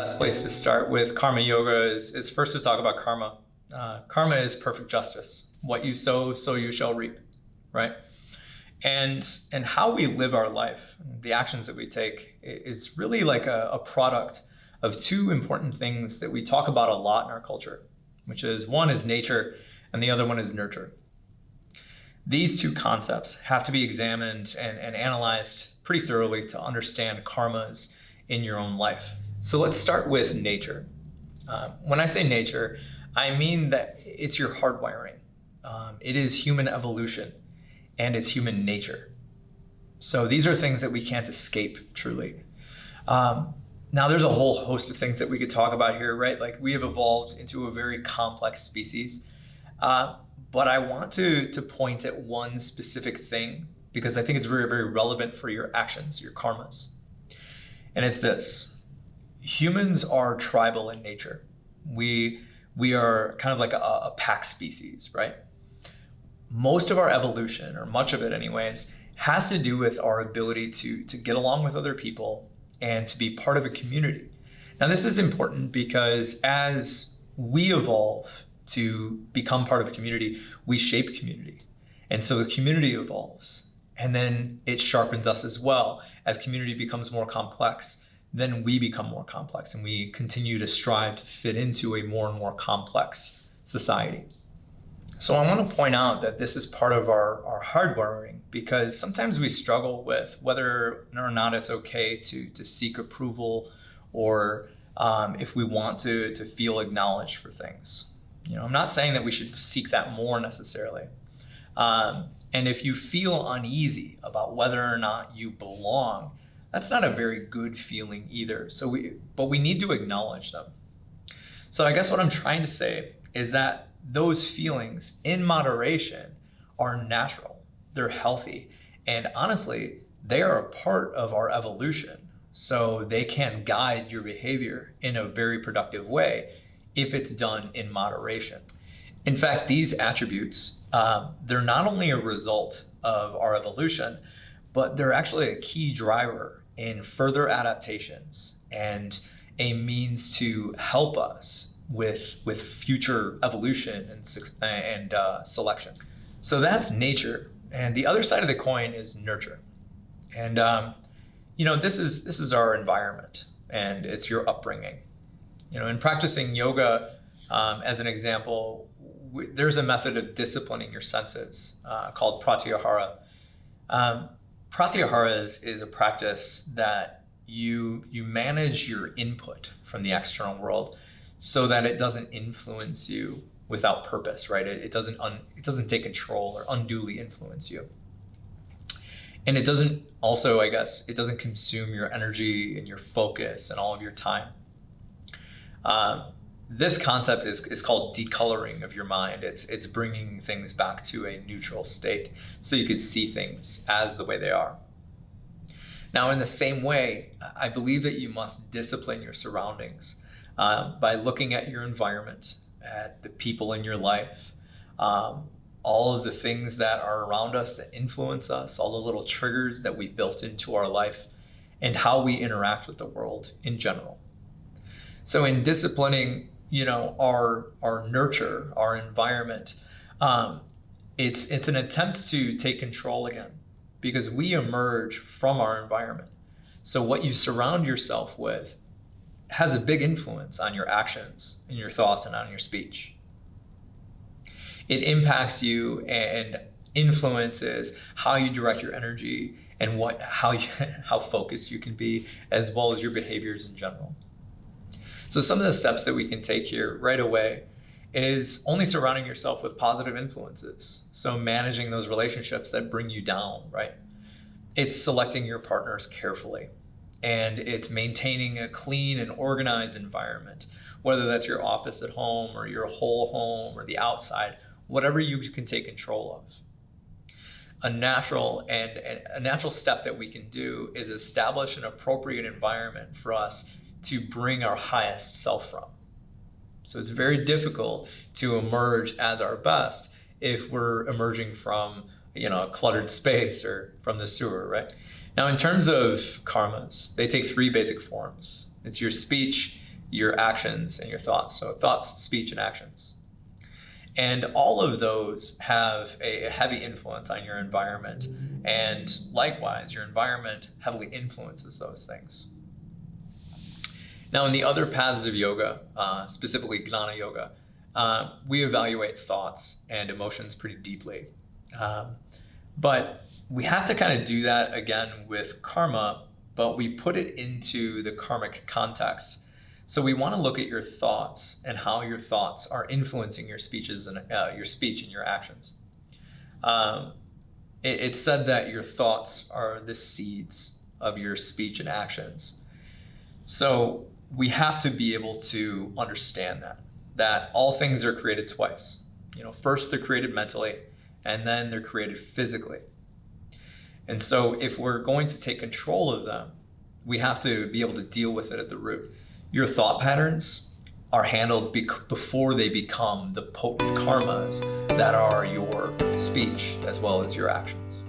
best place to start with karma yoga is first to talk about karma. Karma is perfect justice. What you sow, so you shall reap, right? And how we live our life, the actions that we take, is really like a product of two important things that we talk about a lot in our culture, which is one is nature and the other one is nurture. These two concepts have to be examined and analyzed pretty thoroughly to understand karmas in your own life. So let's start with nature. When I say nature, I mean that it's your hardwiring. It is human evolution and it's human nature. So these are things that we can't escape truly. Now there's a whole host of things that we could talk about here, right? Like we have evolved into a very complex species. But I want to point at one specific thing because I think it's very, very relevant for your actions, your karmas. And it's this: humans are tribal in nature. We are kind of like a pack species, right? Most of our evolution, or much of it anyways, has to do with our ability to get along with other people and to be part of a community. Now this is important because as we evolve to become part of a community, we shape community. And so the community evolves, and then it sharpens us as well. As community becomes more complex, then we become more complex, and we continue to strive to fit into a more and more complex society. So I want to point out that this is part of our hardwiring, because sometimes we struggle with whether or not it's okay to seek approval, or if we want to feel acknowledged for things. You know, I'm not saying that we should seek that more necessarily. And if you feel uneasy about whether or not you belong, that's not a very good feeling either. But we need to acknowledge them. So I guess what I'm trying to say is that those feelings in moderation are natural, they're healthy, and honestly, they are a part of our evolution. So they can guide your behavior in a very productive way if it's done in moderation. In fact, these attributes, they're not only a result of our evolution, but they're actually a key driver in further adaptations and a means to help us with future evolution and selection. So that's nature. And the other side of the coin is nurture. And this is our environment, and it's your upbringing. You know, in practicing yoga, as an example, there's a method of disciplining your senses called pratyahara. Pratyahara is a practice that you manage your input from the external world so that it doesn't influence you without purpose, right? It doesn't take control or unduly influence you. And it doesn't also, I guess, it doesn't consume your energy and your focus and all of your time. This concept is called decoloring of your mind. It's bringing things back to a neutral state so you could see things as the way they are. Now, in the same way, I believe that you must discipline your surroundings by looking at your environment, at the people in your life, all of the things that are around us that influence us, all the little triggers that we built into our life, and how we interact with the world in general. So in disciplining, our nurture, our environment, it's an attempt to take control again, because we emerge from our environment. So what you surround yourself with has a big influence on your actions and your thoughts and on your speech. It impacts you and influences how you direct your energy and how focused you can be, as well as your behaviors in general. So some of the steps that we can take here right away is only surrounding yourself with positive influences. So managing those relationships that bring you down, right? It's selecting your partners carefully, and it's maintaining a clean and organized environment, whether that's your office at home or your whole home or the outside, whatever you can take control of. A natural step that we can do is establish an appropriate environment for us to bring our highest self from. So it's very difficult to emerge as our best if we're emerging from a cluttered space or from the sewer, right? Now, in terms of karmas, they take three basic forms. It's your speech, your actions and your thoughts. So thoughts, speech, and actions. And all of those have a heavy influence on your environment. And likewise, your environment heavily influences those things. Now, in the other paths of yoga, specifically Gnana Yoga, we evaluate thoughts and emotions pretty deeply. But we have to kind of do that again with karma, but we put it into the karmic context. So we want to look at your thoughts and how your thoughts are influencing your speeches and your speech and your actions. It's said that your thoughts are the seeds of your speech and actions. So we have to be able to understand that all things are created twice. First they're created mentally, and then they're created physically. And so if we're going to take control of them, we have to be able to deal with it at the root. Your thought patterns are handled before they become the potent karmas that are your speech as well as your actions.